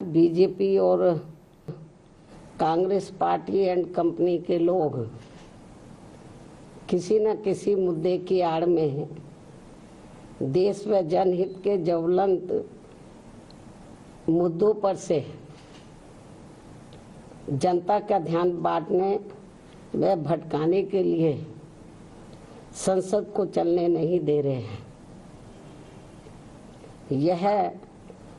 BJP और Congress party and company के लोग किसी न किसी मुद्दे की आड़ में देश व जनहित के ज्वलंत मुद्दों पर से जनता का ध्यान बांटने व भटकाने के लिए संसद को चलने नहीं दे रहे हैं। यह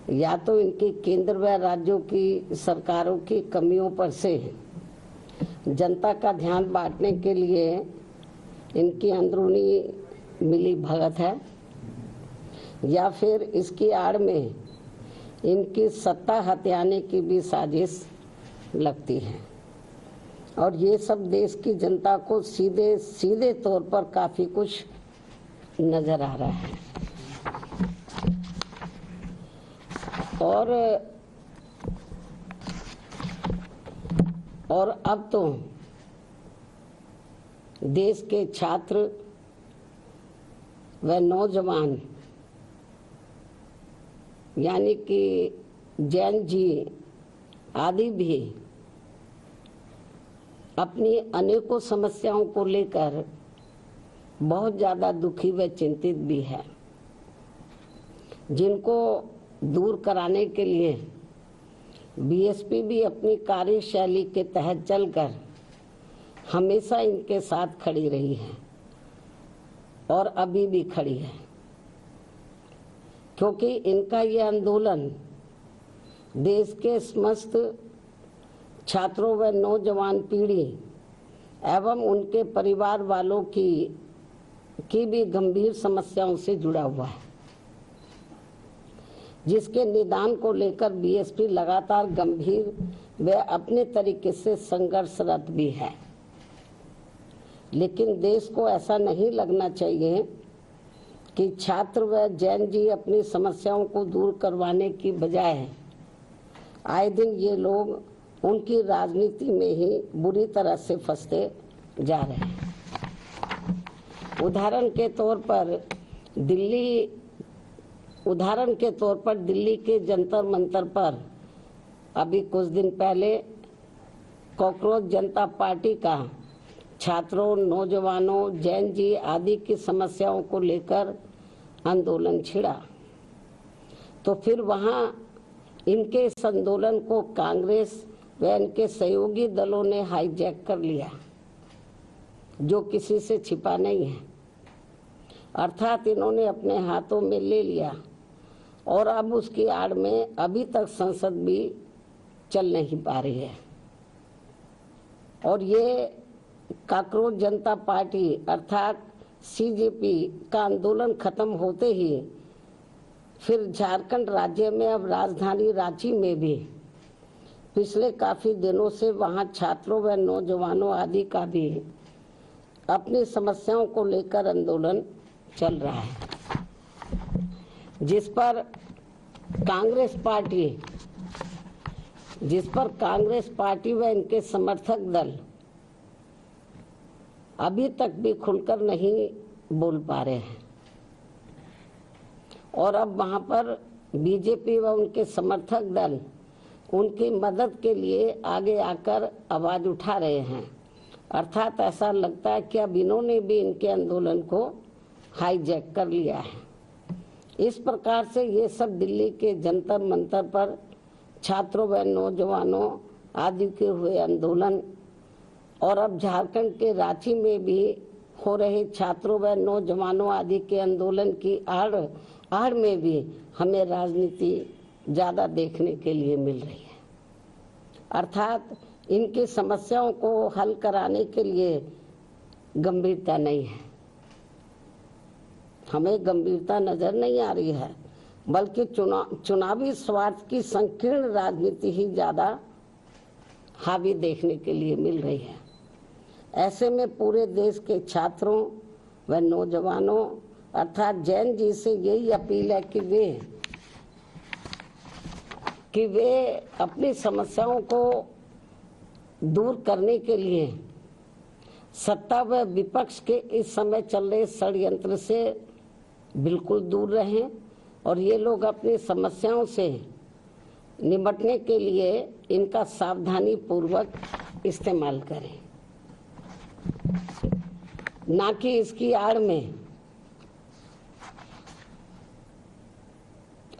या तो इनकी केंद्र व राज्यों की सरकारों की कमियों पर से जनता का ध्यान बांटने के लिए इनकी अंदरूनी मिली भगत है, या फिर इसकी आड़ में इनकी सत्ता हथियाने की भी साजिश लगती है। और ये सब देश की जनता को सीधे सीधे तौर पर काफी कुछ नजर आ रहा है। और अब तो देश के छात्र व नौजवान यानी कि जैन जी आदि भी अपनी अनेकों समस्याओं को लेकर बहुत ज़्यादा दुखी व चिंतित भी है, जिनको दूर कराने के लिए बीएसपी भी अपनी कार्यशैली के तहत चलकर हमेशा इनके साथ खड़ी रही है और अभी भी खड़ी है, क्योंकि इनका ये आंदोलन देश के समस्त छात्रों व नौजवान पीढ़ी एवं उनके परिवार वालों की भी गंभीर समस्याओं से जुड़ा हुआ है, जिसके निदान को लेकर बीएसपी लगातार गंभीर व अपने तरीके से संघर्षरत भी है। लेकिन देश को ऐसा नहीं लगना चाहिए कि छात्र व जैन जी अपनी समस्याओं को दूर करवाने की बजाय आए दिन ये लोग उनकी राजनीति में ही बुरी तरह से फंसते जा रहे हैं। उदाहरण के तौर पर दिल्ली के जंतर मंतर पर अभी कुछ दिन पहले कॉकरोच जनता पार्टी का छात्रों, नौजवानों, जैन जी आदि की समस्याओं को लेकर आंदोलन छिड़ा, तो फिर वहां इनके इस आंदोलन को कांग्रेस व इनके सहयोगी दलों ने हाईजैक कर लिया, जो किसी से छिपा नहीं है। अर्थात इन्होंने अपने हाथों में ले लिया और अब उसकी आड़ में अभी तक संसद भी चल नहीं पा रही है। और ये कॉकरोच जनता पार्टी अर्थात सीजेपी का आंदोलन खत्म होते ही फिर झारखंड राज्य में अब राजधानी रांची में भी पिछले काफी दिनों से वहां छात्रों व नौजवानों आदि का भी अपनी समस्याओं को लेकर आंदोलन चल रहा है, जिस पर कांग्रेस पार्टी व इनके समर्थक दल अभी तक भी खुलकर नहीं बोल पा रहे हैं। और अब वहां पर बीजेपी व उनके समर्थक दल उनकी मदद के लिए आगे आकर आवाज उठा रहे हैं। अर्थात ऐसा लगता है कि अब इन्होंने भी इनके आंदोलन को हाईजैक कर लिया है। इस प्रकार से ये सब दिल्ली के जंतर मंतर पर छात्रों व नौजवानों आदि के हुए आंदोलन और अब झारखंड के रांची में भी हो रहे छात्रों व नौजवानों आदि के आंदोलन की आड़ में भी हमें राजनीति ज्यादा देखने के लिए मिल रही है। अर्थात इनकी समस्याओं को हल कराने के लिए गंभीरता नहीं है, हमें गंभीरता नजर नहीं आ रही है, बल्कि चुनावी स्वार्थ की संकीर्ण राजनीति ही ज्यादा हावी देखने के लिए मिल रही है। ऐसे में पूरे देश के छात्रों व नौजवानों अर्थात जैन जी से यही अपील है कि वे अपनी समस्याओं को दूर करने के लिए सत्ता व विपक्ष के इस समय चल रहे षड्यंत्र से बिल्कुल दूर रहें और ये लोग अपनी समस्याओं से निपटने के लिए इनका सावधानी पूर्वक इस्तेमाल करें, ना कि इसकी आड़ में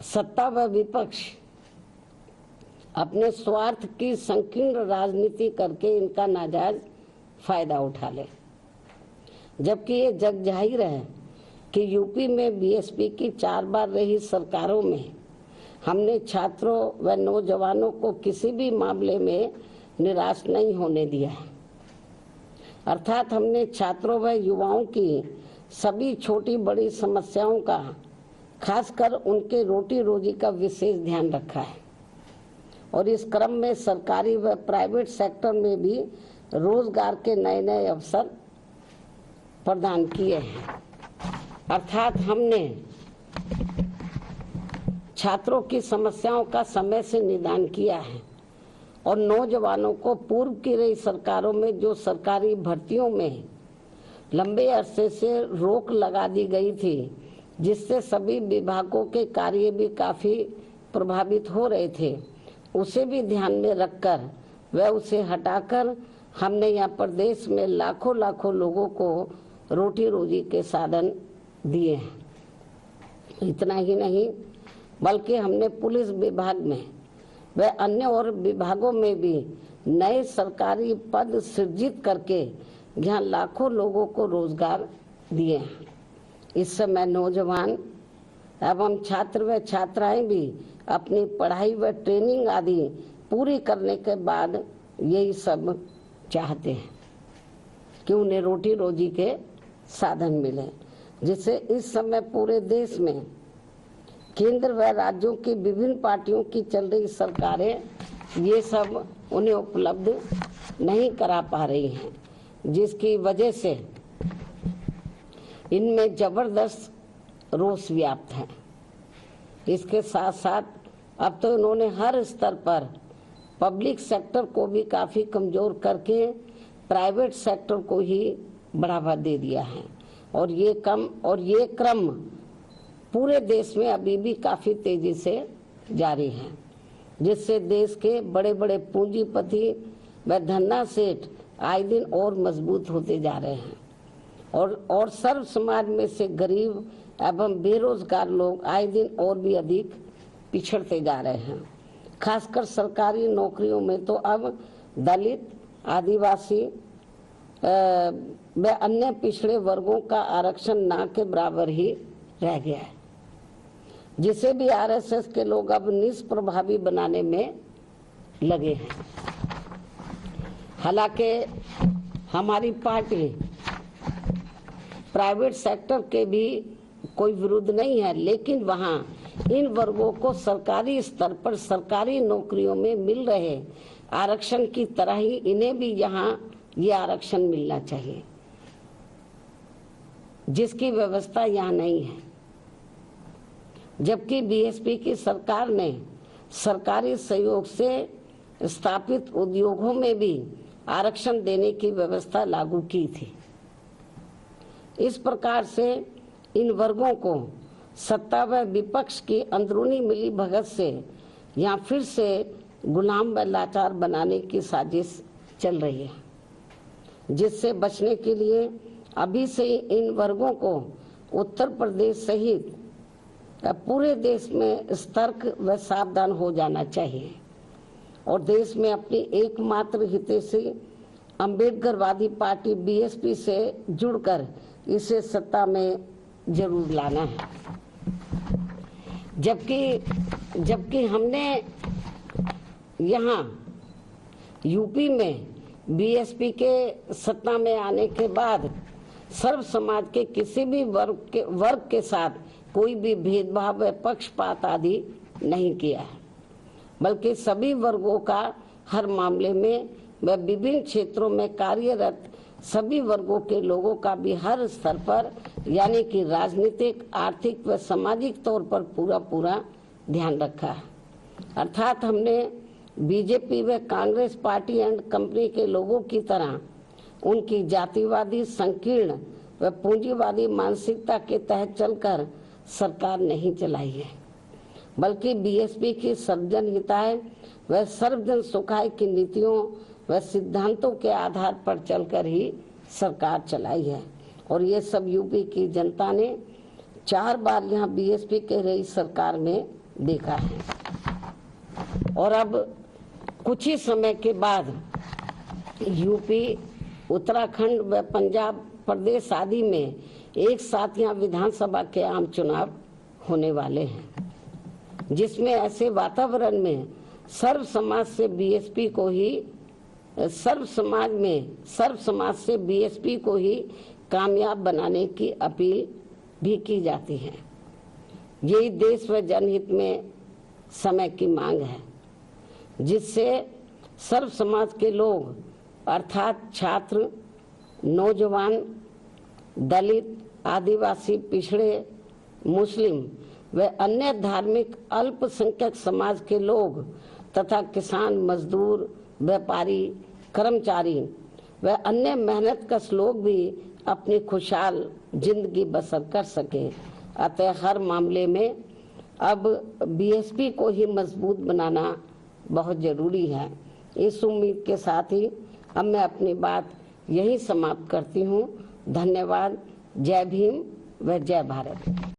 सत्ता व विपक्ष अपने स्वार्थ की संकीर्ण राजनीति करके इनका नाजायज फायदा उठा ले। जबकि ये जग जाहिर है कि यूपी में बीएसपी की 4 बार रही सरकारों में हमने छात्रों व नौजवानों को किसी भी मामले में निराश नहीं होने दिया है। अर्थात हमने छात्रों व युवाओं की सभी छोटी बड़ी समस्याओं का, खासकर उनके रोटी रोजी का विशेष ध्यान रखा है और इस क्रम में सरकारी व प्राइवेट सेक्टर में भी रोजगार के नए नए अवसर प्रदान किए हैं। अर्थात हमने छात्रों की समस्याओं का समय से निदान किया है और नौजवानों को पूर्व की रही सरकारों में जो सरकारी भर्तियों में लंबे अरसे से रोक लगा दी गई थी, जिससे सभी विभागों के कार्य भी काफी प्रभावित हो रहे थे, उसे भी ध्यान में रखकर व उसे हटाकर हमने यहाँ प्रदेश में लाखों लाखों लोगों को रोटी रोजी के साधन दिए हैं। इतना ही नहीं बल्कि हमने पुलिस विभाग में व अन्य और विभागों में भी नए सरकारी पद सृजित करके यहाँ लाखों लोगों को रोजगार दिए हैं। इस समय नौजवान एवं छात्र व छात्राएं भी अपनी पढ़ाई व ट्रेनिंग आदि पूरी करने के बाद यही सब चाहते हैं कि उन्हें रोटी रोजी के साधन मिले, जिससे इस समय पूरे देश में केंद्र व राज्यों की विभिन्न पार्टियों की चल रही सरकारें ये सब उन्हें उपलब्ध नहीं करा पा रही हैं, जिसकी वजह से इनमें जबरदस्त रोष व्याप्त है। इसके साथ साथ अब तो इन्होंने हर स्तर पर पब्लिक सेक्टर को भी काफी कमजोर करके प्राइवेट सेक्टर को ही बढ़ावा दे दिया है और ये क्रम पूरे देश में अभी भी काफी तेजी से जारी है, जिससे देश के बड़े बड़े पूंजीपति व धन्ना सेठ आए दिन और मजबूत होते जा रहे हैं और सर्व समाज में से गरीब एवं बेरोजगार लोग आए दिन और भी अधिक पिछड़ते जा रहे हैं। खासकर सरकारी नौकरियों में तो अब दलित, आदिवासी व अन्य पिछड़े वर्गों का आरक्षण ना के बराबर ही रह गया है, जिसे भी आरएसएस के लोग अब निष्प्रभावी बनाने में लगे हैं। हालांकि हमारी पार्टी प्राइवेट सेक्टर के भी कोई विरोध नहीं है, लेकिन वहाँ इन वर्गों को सरकारी स्तर पर सरकारी नौकरियों में मिल रहे आरक्षण की तरह ही इन्हें भी यहाँ ये आरक्षण मिलना चाहिए, जिसकी व्यवस्था यहाँ नहीं है। जबकि बीएसपी की सरकार ने सरकारी सहयोग से स्थापित उद्योगों में भी आरक्षण देने की व्यवस्था लागू की थी। इस प्रकार से इन वर्गों को सत्ता व विपक्ष की अंदरूनी मिली भगत से यहाँ फिर से गुलाम व लाचार बनाने की साजिश चल रही है, जिससे बचने के लिए अभी से इन वर्गों को उत्तर प्रदेश सहित पूरे देश में सतर्क व सावधान हो जाना चाहिए और देश में अपनी एकमात्र हितैषी अम्बेडकरवादी पार्टी बीएसपी से जुड़कर इसे सत्ता में जरूर लाना है। जबकि हमने यहाँ यूपी में बीएसपी के सत्ता में आने के बाद सर्व समाज के किसी भी वर्ग के साथ कोई भी भेदभाव व पक्षपात आदि नहीं किया है, बल्कि सभी वर्गों का हर मामले में व विभिन्न क्षेत्रों में कार्यरत सभी वर्गों के लोगों का भी हर स्तर पर यानी कि राजनीतिक, आर्थिक व सामाजिक तौर पर पूरा ध्यान रखा है। अर्थात हमने बीजेपी व कांग्रेस पार्टी एंड कंपनी के लोगों की तरह उनकी जातिवादी, संकीर्ण व पूंजीवादी मानसिकता के तहत चलकर सरकार नहीं चलाई है, बल्कि बीएसपी की सर्वजन हिताय व सर्वजन सुखाय की नीतियों व सिद्धांतों के आधार पर चलकर ही सरकार चलाई है। और ये सब यूपी की जनता ने 4 बार यहाँ बीएसपी के रही सरकार में देखा है। और अब कुछ ही समय के बाद यूपी, उत्तराखंड व पंजाब प्रदेश आदि में एक साथ यहाँ विधानसभा के आम चुनाव होने वाले हैं, जिसमें ऐसे वातावरण में सर्व समाज से बीएसपी को ही कामयाब बनाने की अपील भी की जाती है। यही देश व जनहित में समय की मांग है, जिससे सर्व समाज के लोग अर्थात छात्र, नौजवान, दलित, आदिवासी, पिछड़े, मुस्लिम व अन्य धार्मिक अल्पसंख्यक समाज के लोग तथा किसान, मजदूर, व्यापारी, कर्मचारी व अन्य मेहनतकश लोग भी अपनी खुशहाल जिंदगी बसर कर सके। अतः हर मामले में अब बीएसपी को ही मजबूत बनाना बहुत जरूरी है। इस उम्मीद के साथ ही अब मैं अपनी बात यही समाप्त करती हूँ। धन्यवाद। जय भीम व जय भारत।